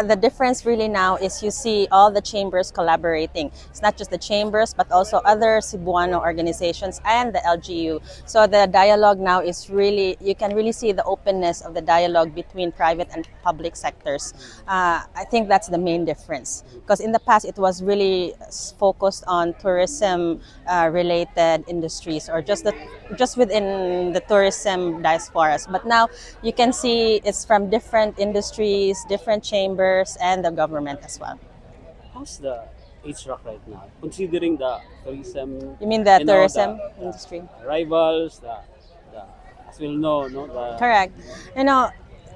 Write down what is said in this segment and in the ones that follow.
The difference really now is you see all the chambers collaborating. It's not just the chambers, but also other Cebuano organizations and the LGU. So the dialogue now is really, you can really see the openness of the dialogue between private and public sectors. I think that's the main difference. Because in the past, it was really focused on tourism related industries or just within the tourism diasporas. But now you can see it's from different industries, different chambers, and the government as well. How's the HRAC right now, considering the tourism, You mean the you know, tourism industry? arrivals, the as we'll know, no, the Correct. You know,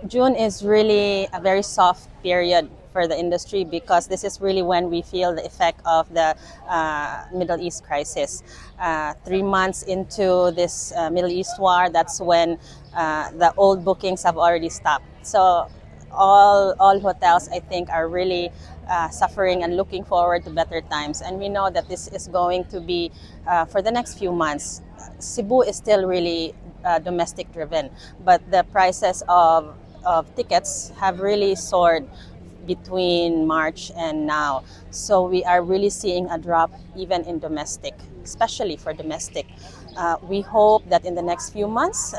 June is really a very soft period for the industry because this is really when we feel the effect of the Middle East crisis. 3 months into this Middle East war, that's when the old bookings have already stopped. So all hotels, I think, are really suffering and looking forward to better times. And we know that this is going to be for the next few months. Cebu is still really domestic driven, but the prices of tickets have really soared between March and now. So we are really seeing a drop even in domestic, especially for domestic. We hope that in the next few months,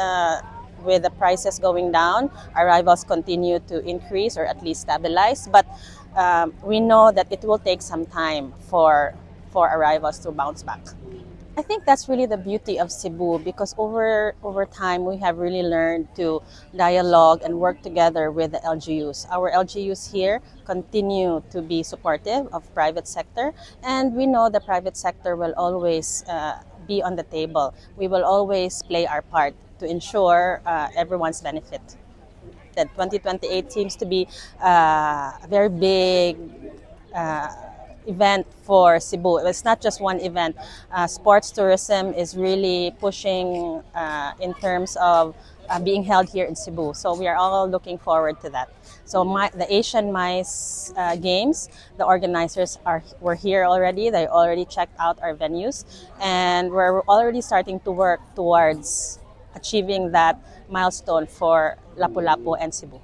with the prices going down, arrivals continue to increase or at least stabilize. But we know that it will take some time for arrivals to bounce back. I think that's really the beauty of Cebu because over time we have really learned to dialogue and work together with the LGUs. Our LGUs here continue to be supportive of private sector, and we know the private sector will always be on the table. We will always play our part to ensure everyone's benefit. That 2028 seems to be a very big event for Cebu. It's not just one event. Sports tourism is really pushing in terms of being held here in Cebu. So we are all looking forward to that. So the Asian Mice Games, the organizers were here already. They already checked out our venues, and we're already starting to work towards achieving that milestone for Lapu-Lapu and Cebu.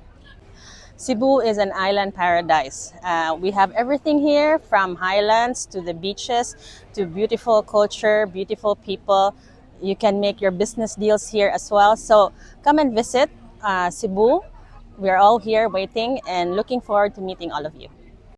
Cebu is an island paradise. We have everything here from highlands to the beaches to beautiful culture, beautiful people. You can make your business deals here as well. So come and visit Cebu. We are all here waiting and looking forward to meeting all of you.